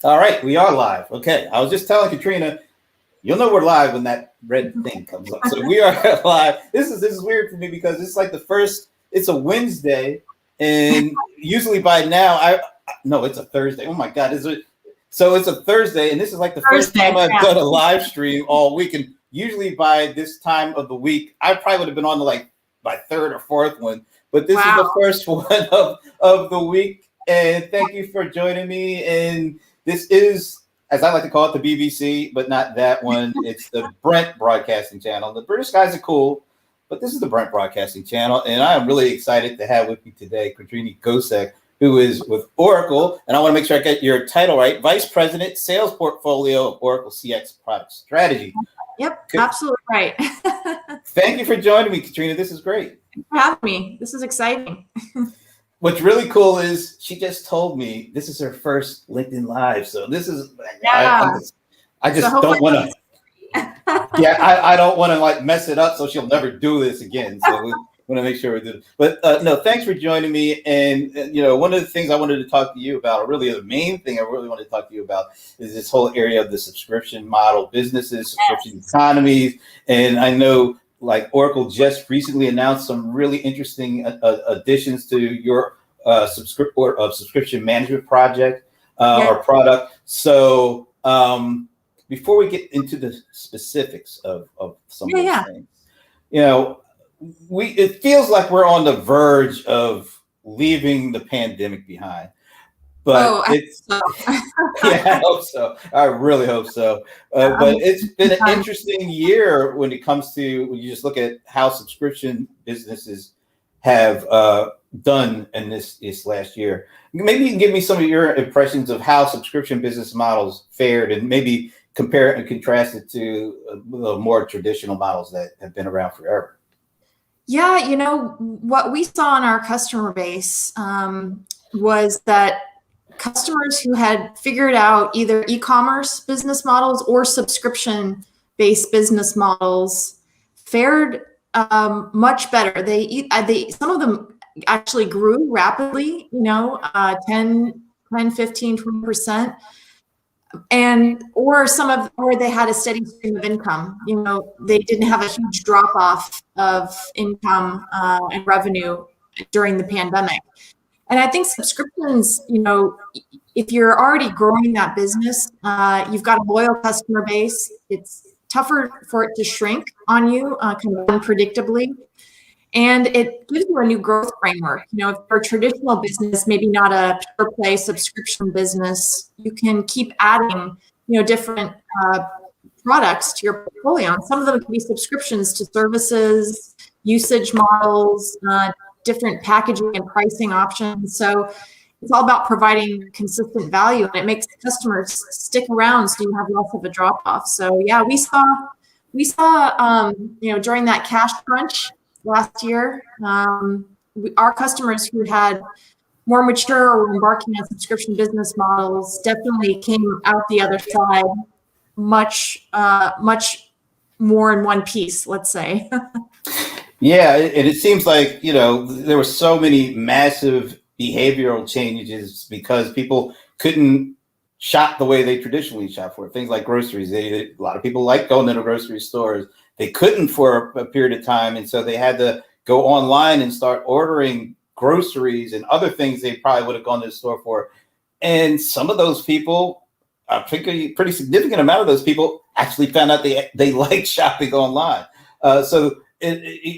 All right, we are live. Okay, I was just telling Katrina, you'll know we're live when that red thing comes up. So we are live. This is weird for me because it's like the first. It's a Wednesday, and usually by now no, it's a Thursday. Oh my God, is it? So it's a Thursday, and this is like the first time I've done a live stream all week. And usually by this time of the week, I probably would have been on my third or fourth one. But this is the first one of the week. And thank you for joining me. And this is, as I like to call it, the BBC, but not that one. It's the Brent Broadcasting Channel. The British guys are cool, but this is the Brent Broadcasting Channel. And I am really excited to have with me today Katrina Gosek, who is with Oracle. And I want to make sure I get your title right. Vice President, Sales Portfolio of Oracle CX Product Strategy. Yep, absolutely right. Thank you for joining me, Katrina. This is great. Thanks for having me. This is exciting. What's really cool is she just told me this is her first LinkedIn Live. So this is, yeah. I just don't want to, I don't want to like mess it up so she'll never do this again. So we want to make sure we do it. But no, thanks for joining me. And, one of the things I wanted to talk to you about, or really the main thing I really wanted to talk to you about is this whole area of the subscription model businesses, subscription economies. And I know like Oracle just recently announced some really interesting additions to your subscription management project or product. So before we get into the specifics of some of these things, it feels like we're on the verge of leaving the pandemic behind. But I hope so. I really hope so. But it's been an interesting year when it comes to when you just look at how subscription businesses have done in this last year. Maybe you can give me some of your impressions of how subscription business models fared, and maybe compare and contrast it to more traditional models that have been around forever. Yeah, what we saw in our customer base was that customers who had figured out either e-commerce business models or subscription-based business models fared much better. Some of them actually grew rapidly, 10, 15, 20%. Or they had a steady stream of income. They didn't have a huge drop off of income and revenue during the pandemic. And I think subscriptions, if you're already growing that business, you've got a loyal customer base. It's tougher for it to shrink on you kind of unpredictably. And it gives you a new growth framework. If you're a traditional business, maybe not a pure play subscription business, you can keep adding, different products to your portfolio. And some of them can be subscriptions to services, usage models, different packaging and pricing options. So it's all about providing consistent value, and it makes customers stick around so you have less of a drop off. So yeah, we saw during that cash crunch last year, our customers who had more mature or embarking on subscription business models definitely came out the other side much more in one piece, let's say. Yeah, and it seems like, there were so many massive behavioral changes because people couldn't shop the way they traditionally shop for things like groceries. A lot of people like going to the grocery stores. They couldn't for a period of time. And so they had to go online and start ordering groceries and other things they probably would have gone to the store for. And some of those people, I think a pretty significant amount of those people actually found out they like shopping online. So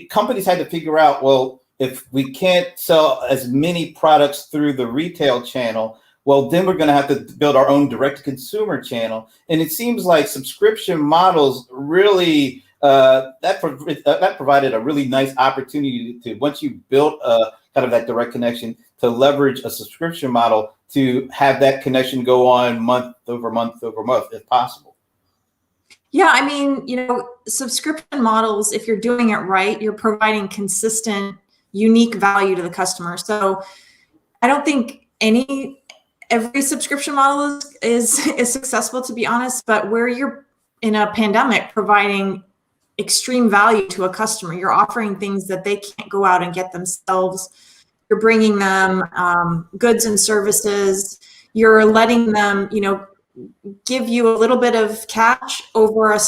companies had to figure out, well, if we can't sell as many products through the retail channel, well, then we're going to have to build our own direct-to-consumer channel. And it seems like subscription models really that provided a really nice opportunity to, once you built kind of that direct connection, to leverage a subscription model to have that connection go on month over month over month, if possible. Yeah, I mean, subscription models, if you're doing it right, you're providing consistent, unique value to the customer. So I don't think every subscription model is successful, to be honest, but where you're in a pandemic providing extreme value to a customer, you're offering things that they can't go out and get themselves. You're bringing them goods and services. You're letting them, give you a little bit of cash over a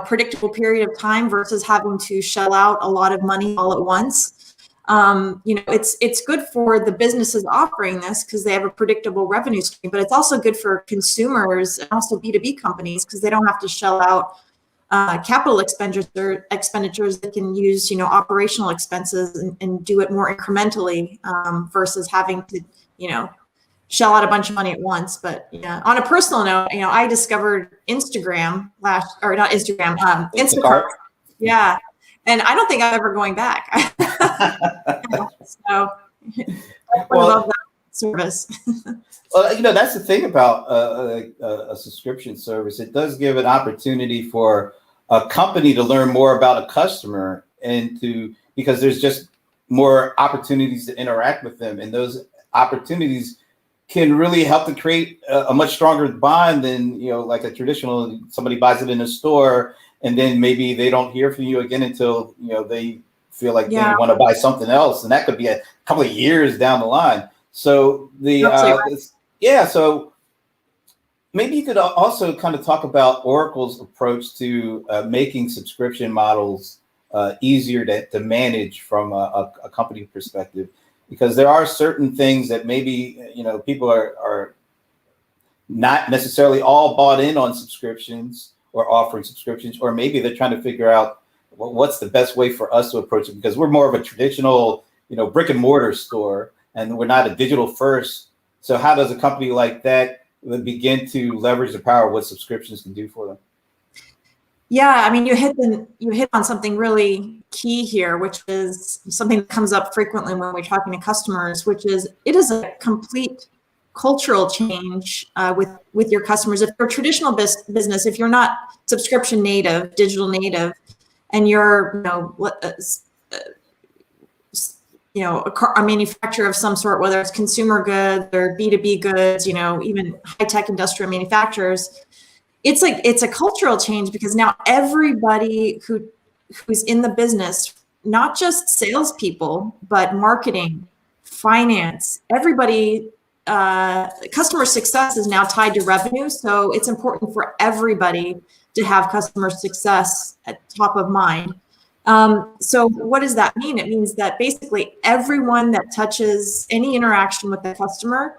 predictable period of time versus having to shell out a lot of money all at once. It's good for the businesses offering this because they have a predictable revenue stream, but it's also good for consumers and also B2B companies because they don't have to shell out capital expenditures that can use, operational expenses and do it more incrementally versus having to, shell out a bunch of money at once. But yeah, on a personal note, I discovered Instagram Instacart. Yeah. And I don't think I'm ever going back. So I love that service. Well, that's the thing about a subscription service. It does give an opportunity for a company to learn more about a customer because there's just more opportunities to interact with them. And those opportunities can really help to create a much stronger bond than, like a traditional, somebody buys it in a store and then maybe they don't hear from you again until, they feel like they want to buy something else. And that could be a couple of years down the line. So so maybe you could also kind of talk about Oracle's approach to making subscription models easier to manage from a company perspective, because there are certain things that maybe, people are not necessarily all bought in on subscriptions or offering subscriptions, or maybe they're trying to figure out what's the best way for us to approach it, because we're more of a traditional, brick and mortar store and we're not a digital first. So how does a company like that begin to leverage the power of what subscriptions can do for them? Yeah, I mean, you hit on something really key here, which is something that comes up frequently when we're talking to customers, which is it is a complete cultural change with your customers. If you're a traditional business, if you're not subscription native, digital native, and you're a manufacturer of some sort, whether it's consumer goods or B2B goods, even high-tech industrial manufacturers, it's a cultural change because now everybody who's in the business, not just salespeople, but marketing, finance, everybody, customer success is now tied to revenue. So it's important for everybody to have customer success at top of mind. So what does that mean? It means that basically everyone that touches any interaction with the customer,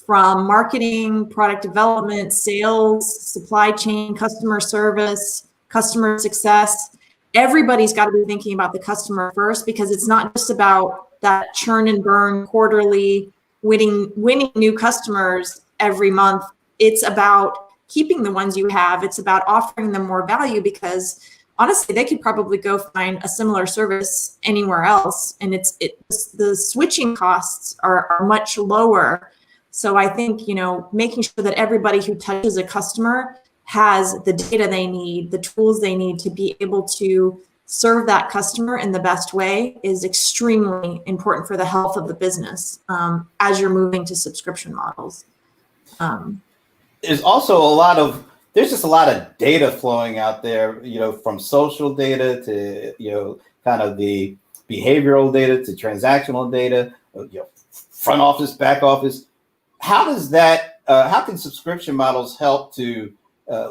from marketing, product development, sales, supply chain, customer service, customer success, everybody's got to be thinking about the customer first, because it's not just about that churn and burn quarterly winning new customers every month. It's about keeping the ones you have. It's about offering them more value, because honestly, they could probably go find a similar service anywhere else, and the switching costs are much lower. So I think, making sure that everybody who touches a customer has the data they need, the tools they need to be able to serve that customer in the best way is extremely important for the health of the business as you're moving to subscription models. There's also there's just a lot of data flowing out there, from social data to, kind of the behavioral data to transactional data, front office, back office. How can subscription models help to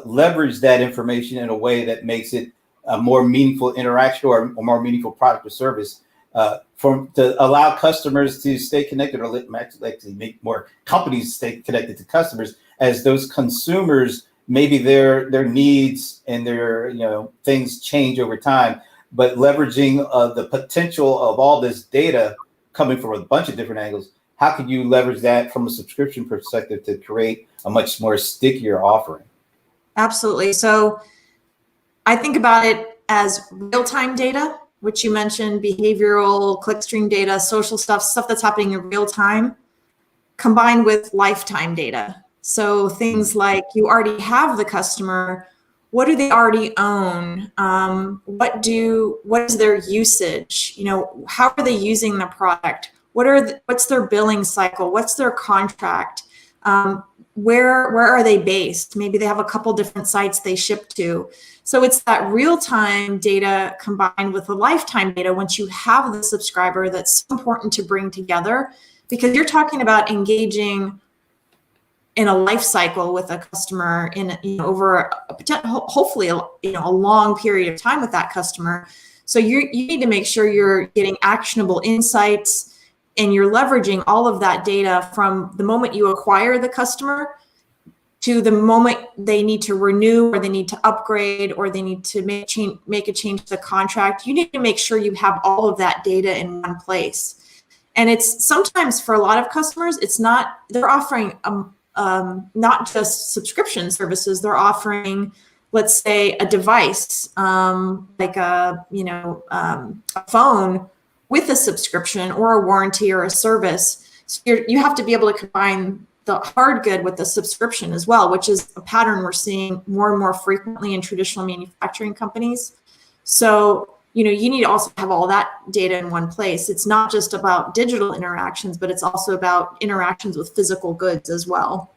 leverage that information in a way that makes it a more meaningful interaction or a more meaningful product or service to allow customers to stay connected, or actually make more companies stay connected to customers, as those consumers, maybe their needs and their things change over time, but leveraging the potential of all this data coming from a bunch of different angles. How can you leverage that from a subscription perspective to create a much more stickier offering? Absolutely. So I think about it as real-time data, which you mentioned, behavioral, clickstream data, social stuff that's happening in real time, combined with lifetime data. So things like you already have the customer. What do they already own? What is their usage? How are they using the product? What's their billing cycle? What's their contract? Where are they based? Maybe they have a couple different sites they ship to. So it's that real-time data combined with the lifetime data once you have the subscriber that's so important to bring together, because you're talking about engaging in a life cycle with a customer in, over hopefully a long period of time with that customer. So you need to make sure you're getting actionable insights and you're leveraging all of that data from the moment you acquire the customer to the moment they need to renew or they need to upgrade or they need to make a change to the contract. You need to make sure you have all of that data in one place. And it's sometimes for a lot of customers, they're offering not just subscription services, they're offering, let's say, a device, like a phone with a subscription or a warranty or a service. So you have to be able to combine the hard good with the subscription as well, which is a pattern we're seeing more and more frequently in traditional manufacturing companies. So, you need to also have all that data in one place. It's not just about digital interactions, but it's also about interactions with physical goods as well.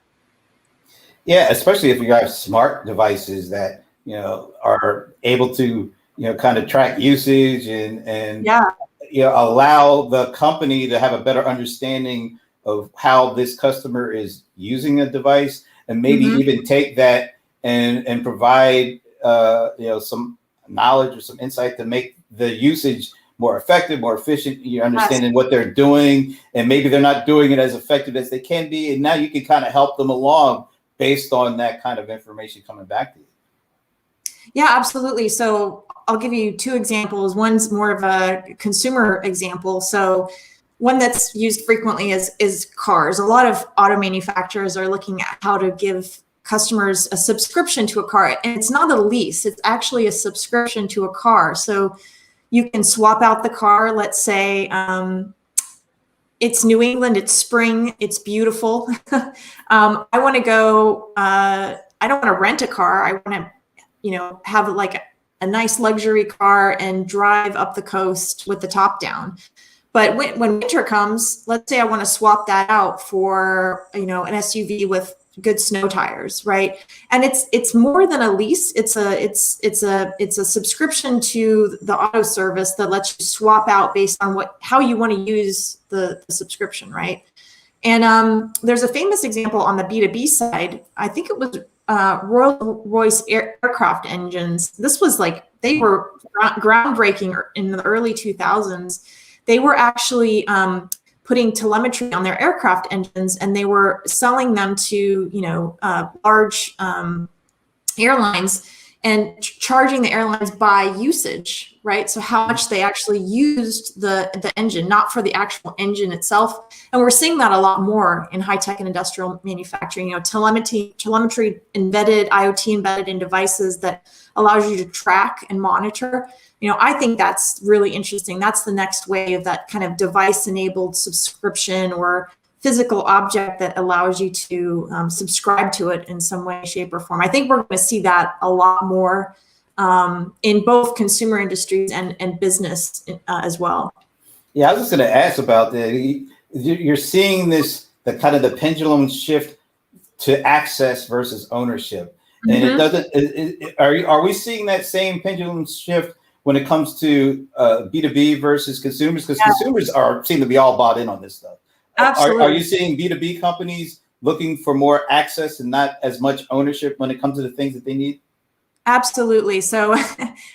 Yeah, especially if you have smart devices that, are able to, kind of track usage and allow the company to have a better understanding of how this customer is using a device, and maybe even take that and provide some knowledge or some insight to make the usage more effective, more efficient. You're understanding what they're doing, and maybe they're not doing it as effective as they can be, and now you can kind of help them along based on that kind of information coming back to you. Yeah, absolutely. So I'll give you two examples. One's more of a consumer example. So one that's used frequently is cars. A lot of auto manufacturers are looking at how to give customers a subscription to a car. And it's not a lease, it's actually a subscription to a car. So you can swap out the car. Let's say it's New England, it's spring, it's beautiful. I want to go, I don't want to rent a car. I want to, have like a nice luxury car and drive up the coast with the top down. But when winter comes, let's say I want to swap that out for, an SUV with good snow tires, right? And it's more than a lease. It's a subscription to the auto service that lets you swap out based on how you want to use the subscription, right? And there's a famous example on the B2B side. I think it was Rolls-Royce aircraft engines. This was they were groundbreaking in the early 2000s. They were actually putting telemetry on their aircraft engines, and they were selling them to large airlines and charging the airlines by usage, right? So how much they actually used the engine, not for the actual engine itself. And we're seeing that a lot more in high tech and industrial manufacturing. Telemetry embedded, IoT embedded in devices that allows you to track and monitor. I think that's really interesting. That's the next wave, that kind of device-enabled subscription or physical object that allows you to subscribe to it in some way, shape, or form. I think we're going to see that a lot more in both consumer industries and business as well. Yeah, I was just going to ask about that. You're seeing the kind of the pendulum shift to access versus ownership. And it doesn't, are we seeing that same pendulum shift when it comes to B2B versus consumers? Because consumers seem to be all bought in on this stuff. Absolutely. Are you seeing B2B companies looking for more access and not as much ownership when it comes to the things that they need? Absolutely. So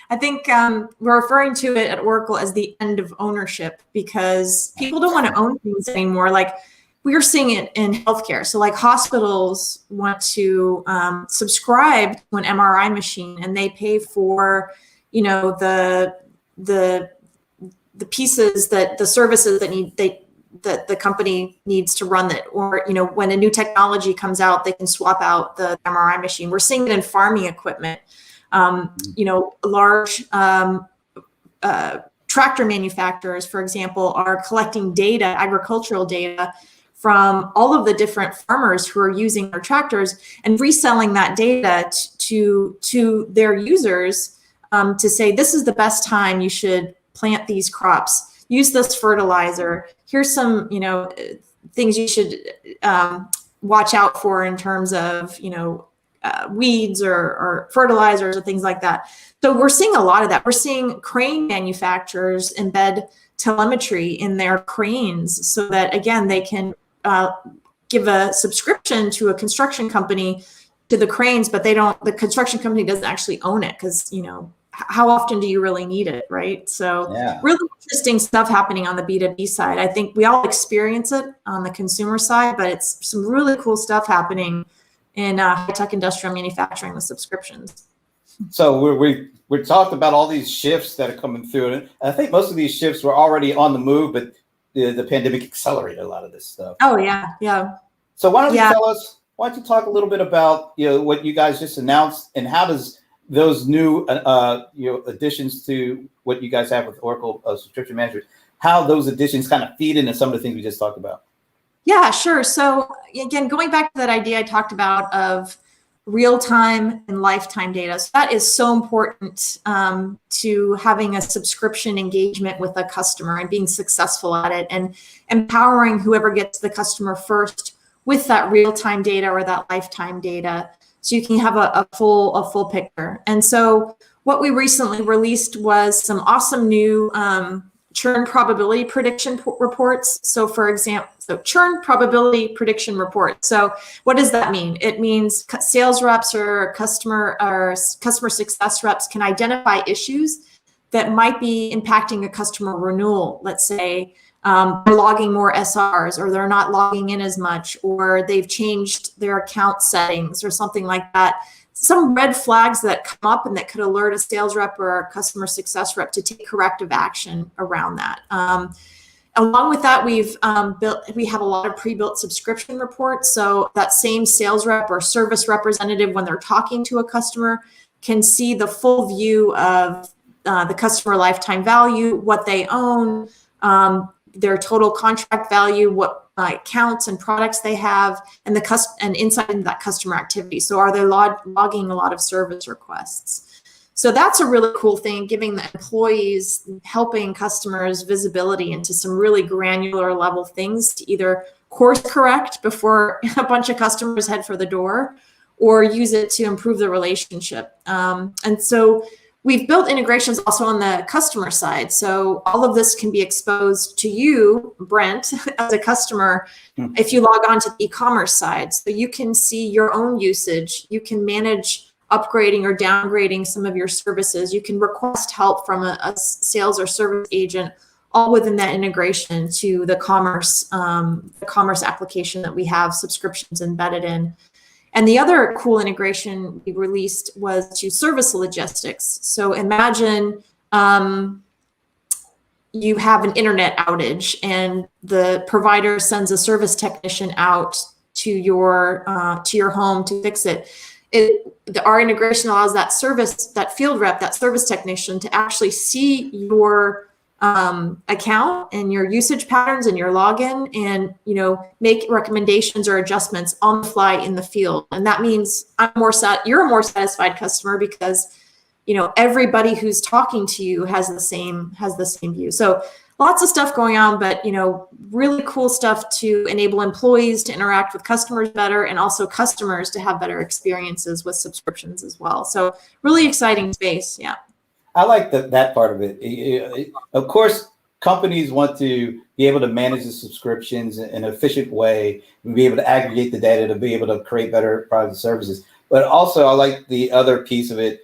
I think we're referring to it at Oracle as the end of ownership, because people don't want to own things anymore. Like we're seeing it in healthcare. So like hospitals want to subscribe to an MRI machine, and they pay for, the pieces the services that the company needs to run it. Or, when a new technology comes out, they can swap out the MRI machine. We're seeing it in farming equipment. Large tractor manufacturers, for example, are collecting data, agricultural data, from all of the different farmers who are using their tractors and reselling that data to their users to say, this is the best time you should plant these crops, use this fertilizer. Here's some, things you should watch out for in terms of, weeds or fertilizers or things like that. So we're seeing a lot of that. We're seeing crane manufacturers embed telemetry in their cranes so that, again, they can give a subscription to a construction company to the cranes, but the construction company doesn't actually own it because, how often do you really need it, right? So Yeah. really interesting stuff happening on the B2B side. I think we all experience it on the consumer side, but it's some really cool stuff happening in high-tech industrial manufacturing with subscriptions. So we're talked about all these shifts that are coming through, and I think most of these shifts were already on the move, but the pandemic accelerated a lot of this stuff. Oh yeah. So why don't you talk a little bit about what you guys just announced, and how does those new additions to what you guys have with Oracle Subscription Management, how those additions kind of feed into some of the things we just talked about? Yeah, sure. So again, going back to that idea I talked about of real-time and lifetime data. So that is so important to having a subscription engagement with a customer and being successful at it, and empowering whoever gets the customer first with that real-time data or that lifetime data, so you can have a full picture. And so what we recently released was some awesome new churn probability prediction reports. So for example, churn probability prediction report. So what does that mean? It means sales reps or customer success reps can identify issues that might be impacting a customer renewal. Let's say they're logging more SRs, or they're not logging in as much, or they've changed their account settings or something like that. Some red flags that come up and that could alert a sales rep or a customer success rep to take corrective action around that. Along with that, we have a lot of pre-built subscription reports. So that same sales rep or service representative, when they're talking to a customer, can see the full view of the customer lifetime value, what they own, their total contract value, what accounts and products they have, and and insight into that customer activity. So are they logging a lot of service requests? So that's a really cool thing, giving the employees, helping customers visibility into some really granular level things to either course correct before a bunch of customers head for the door, or use it to improve the relationship. And so we've built integrations also on the customer side. So all of this can be exposed to you, Brent, as a customer, if you log on to the e-commerce side. So you can see your own usage. You can manage upgrading or downgrading some of your services. You can request help from a sales or service agent, all within that integration to the commerce application that we have subscriptions embedded in. And the other cool integration we released was to service logistics. So imagine you have an internet outage and the provider sends a service technician out to your home to fix it. Our integration allows that field rep, that service technician, to actually see your account and your usage patterns and your login, and make recommendations or adjustments on the fly in the field. And that means you're a more satisfied customer, because everybody who's talking to you has the same view. So lots of stuff going on, but really cool stuff to enable employees to interact with customers better, and also customers to have better experiences with subscriptions as well. So really exciting space. Yeah. I like that part of it. Of course, companies want to be able to manage the subscriptions in an efficient way, and be able to aggregate the data to be able to create better products and services. But also, I like the other piece of it,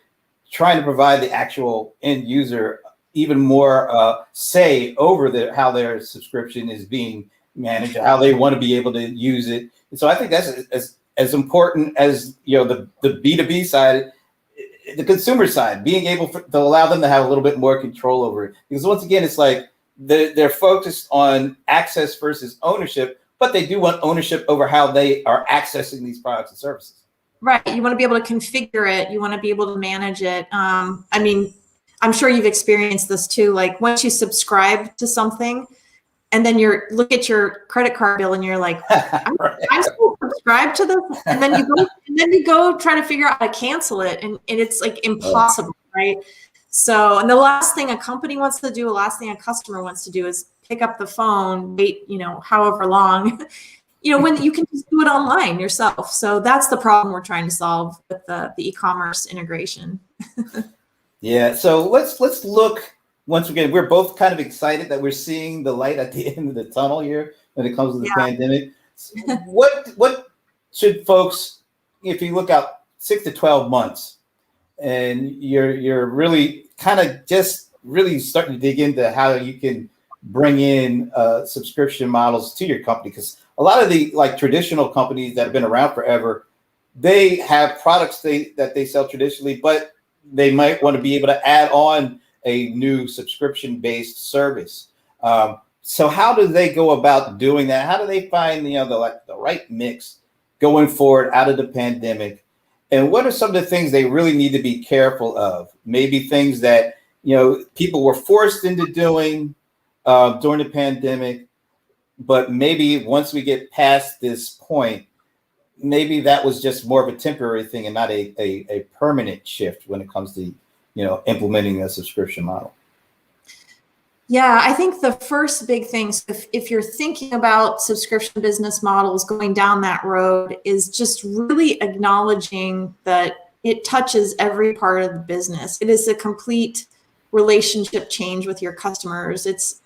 trying to provide the actual end user even more say over how their subscription is being managed, how they want to be able to use it. And so I think that's as important as the B2B side. The consumer side, being able to allow them to have a little bit more control over it. Because once again, it's like they're focused on access versus ownership, but they do want ownership over how they are accessing these products and services. Right. You want to be able to configure it. You want to be able to manage it. I mean, I'm sure you've experienced this too. Like once you subscribe to something, and then look at your credit card bill and you're like, I'm still subscribed to this. And then you go try to figure out how to cancel it. And it's like impossible, right? So, and the last thing a company wants to do, the last thing a customer wants to do is pick up the phone, wait, however long, when you can just do it online yourself. So that's the problem we're trying to solve with the e-commerce integration. Yeah. So let's look. Once again, we're both kind of excited that we're seeing the light at the end of the tunnel here when it comes to the pandemic. What should folks, if you look out 6 to 12 months, and you're really kind of just really starting to dig into how you can bring in subscription models to your company? Because a lot of the like traditional companies that have been around forever, they have products that they sell traditionally, but they might want to be able to add on a new subscription-based service. So how do they go about doing that? How do they find the right mix going forward out of the pandemic? And what are some of the things they really need to be careful of? Maybe things that people were forced into doing during the pandemic, but maybe once we get past this point, maybe that was just more of a temporary thing and not a permanent shift when it comes to implementing a subscription model. Yeah, I think the first big thing, so if you're thinking about subscription business models going down that road, is just really acknowledging that it touches every part of the business. It is a complete relationship change with your customers. It's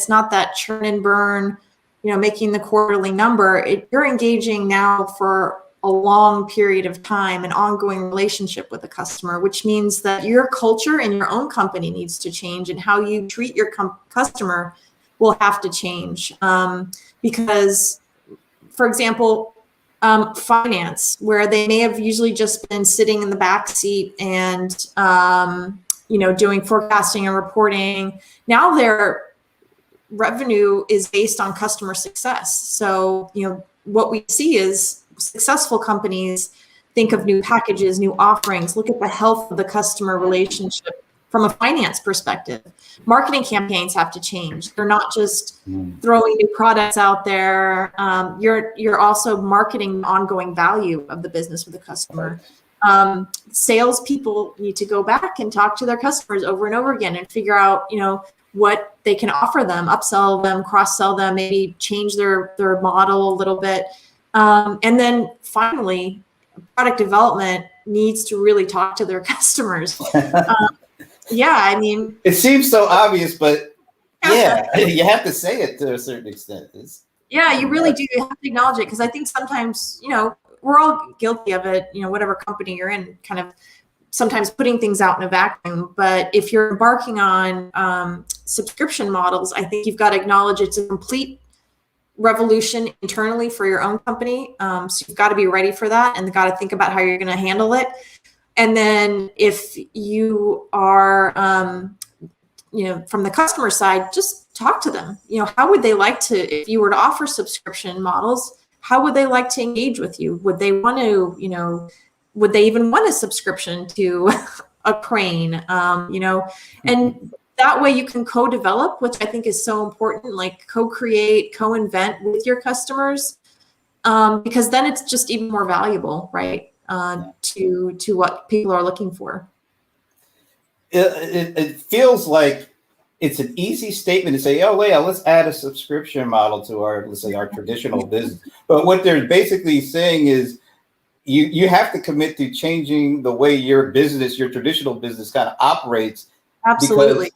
not that churn and burn, making the quarterly number. You're engaging now for a long period of time, an ongoing relationship with the customer, which means that your culture and your own company needs to change, and how you treat your customer will have to change. Because, for example, finance, where they may have usually just been sitting in the back seat and doing forecasting and reporting, now their revenue is based on customer success. So what we see is successful companies think of new packages, new offerings, look at the health of the customer relationship from a finance perspective. Marketing campaigns have to change. They're not just throwing new products out there. You're also marketing the ongoing value of the business with the customer. Salespeople need to go back and talk to their customers over and over again and figure out, what they can offer them, upsell them, cross-sell them, maybe change their model a little bit. And then finally, product development needs to really talk to their customers. It seems so obvious, but you have to say it to a certain extent. You really do. You have to acknowledge it, because I think sometimes, we're all guilty of it, whatever company you're in, kind of sometimes putting things out in a vacuum. But if you're embarking on subscription models, I think you've got to acknowledge it's a complete revolution internally for your own company. So you've got to be ready for that and got to think about how you're going to handle it. And then if you are, from the customer side, just talk to them. How would they like to, if you were to offer subscription models, how would they like to engage with you? Would they want to, would they even want a subscription to a crane? And that way you can co-develop, which I think is so important, like co-create, co-invent with your customers, because then it's just even more valuable, right? To what people are looking for. It feels like it's an easy statement to say, oh, yeah, let's add a subscription model to let's say our traditional business. But what they're basically saying is you have to commit to changing the way your traditional business kind of operates. Absolutely. Because,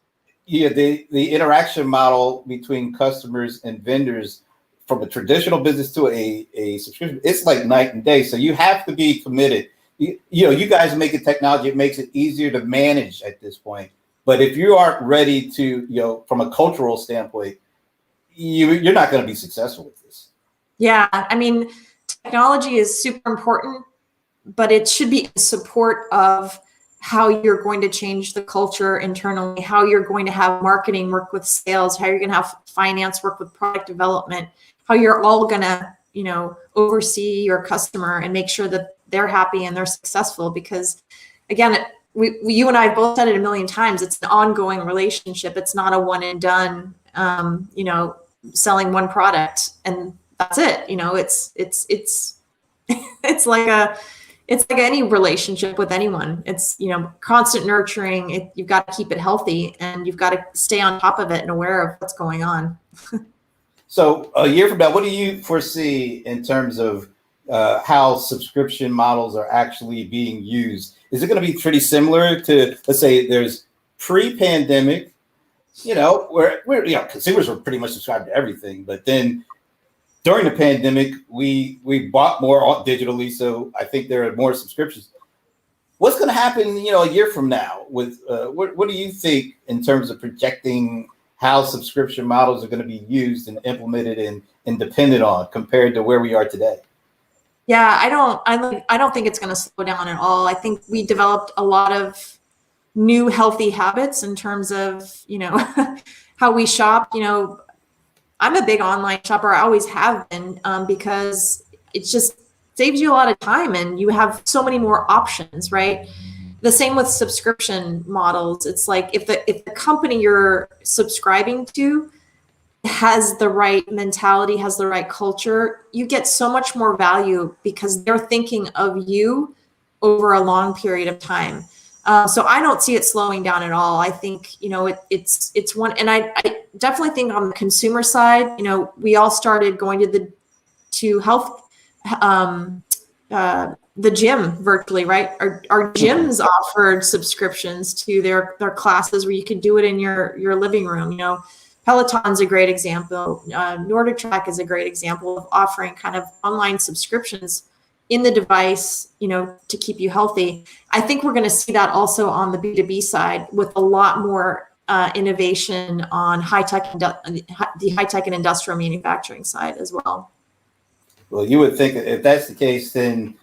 the interaction model between customers and vendors from a traditional business to a subscription, it's like night and day. So you have to be committed. You guys make the technology, it makes it easier to manage at this point. But if you aren't ready to, from a cultural standpoint, you're not going to be successful with this. Yeah, technology is super important, but it should be in support of how you're going to change the culture internally, how you're going to have marketing work with sales, how you're going to have finance work with product development, how you're all going to, oversee your customer and make sure that they're happy and they're successful. Because again, you and I have both said it a million times, it's an ongoing relationship. It's not a one and done, selling one product and that's it. It's like any relationship with anyone. It's, constant nurturing. You've got to keep it healthy and you've got to stay on top of it and aware of what's going on. So a year from now, what do you foresee in terms of how subscription models are actually being used? Is it going to be pretty similar to, let's say there's pre-pandemic, where consumers were pretty much subscribed to everything, but then during the pandemic, we bought more digitally, so I think there are more subscriptions. What's going to happen, a year from now? With what do you think in terms of projecting how subscription models are going to be used and implemented and depended on compared to where we are today? Yeah, I don't think it's going to slow down at all. I think we developed a lot of new healthy habits in terms of, how we shop. I'm a big online shopper. I always have been, because it just saves you a lot of time and you have so many more options, right? The same with subscription models. It's like if the company you're subscribing to has the right mentality, has the right culture, you get so much more value because they're thinking of you over a long period of time. So I don't see it slowing down at all. I think, it's one, and I definitely think on the consumer side, we all started going to health, the gym virtually, right? Our gyms offered subscriptions to their classes where you could do it in your living room. Peloton's a great example. Nordic Track is a great example of offering kind of online subscriptions in the device, to keep you healthy. I think we're going to see that also on the B2B side with a lot more innovation on the high tech and industrial manufacturing side as well. Well, you would think if that's the case, then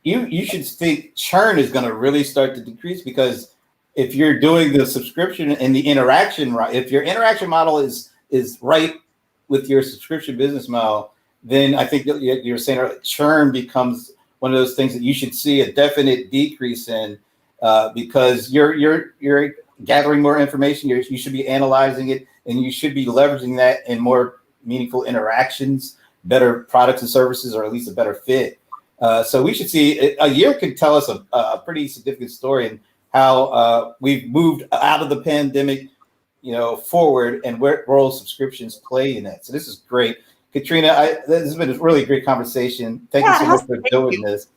you should think churn is going to really start to decrease, because if you're doing the subscription and the interaction right, if your interaction model is right with your subscription business model, then I think you're saying churn becomes one of those things that you should see a definite decrease in, because you're gathering more information. You should be analyzing it, and you should be leveraging that in more meaningful interactions, better products and services, or at least a better fit. So we should see a year could tell us a pretty significant story in how we've moved out of the pandemic, forward, and where role subscriptions play in that. So this is great. Katrina, this has been a really great conversation. Thank you so much for doing this.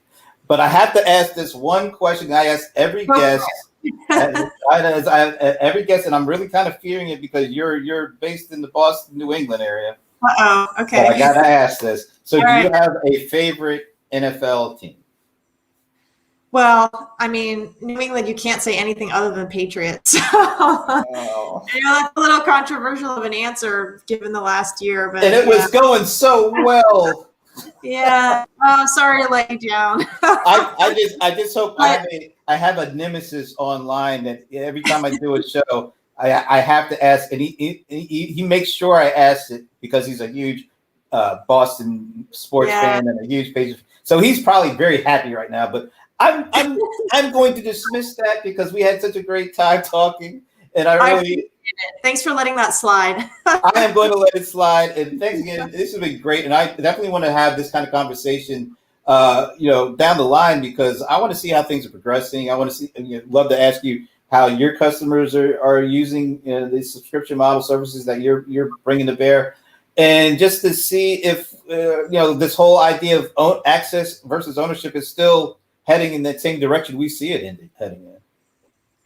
But I have to ask this one question I ask every guest. Every guest, and I'm really kind of fearing it because you're based in the Boston, New England area. Uh-oh, okay. So I gotta ask this. So All do right. you have a favorite NFL team? Well, I mean, New England, you can't say anything other than Patriots. Oh. That's a little controversial of an answer given the last year, but And it was going so well. Yeah. Oh, sorry to let you down. I just hope I have a nemesis online that every time I do a show, I have to ask, and he makes sure I ask it because he's a huge Boston sports fan and a huge Patriots. So he's probably very happy right now. But I'm going to dismiss that because we had such a great time talking, and I really. Thanks for letting that slide. I am going to let it slide, and thanks again. This has been great, and I definitely want to have this kind of conversation, down the line, because I want to see how things are progressing. I want to see, love to ask you how your customers are using the subscription model services that you're bringing to bear, and just to see if this whole idea of access versus ownership is still heading in that same direction we see it heading in.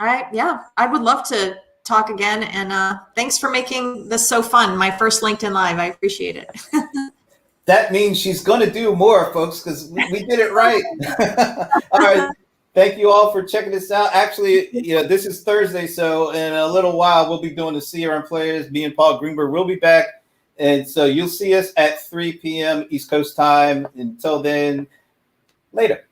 All right, yeah, I would love to talk again, and thanks for making this so fun. My first LinkedIn Live. I appreciate it. That means she's going to do more, folks, because we did it right. All right. Thank you all for checking this out. Actually, this is Thursday, so in a little while, we'll be doing the CRM Players. Me and Paul Greenberg will be back. And so you'll see us at 3 p.m. East Coast time. Until then, later.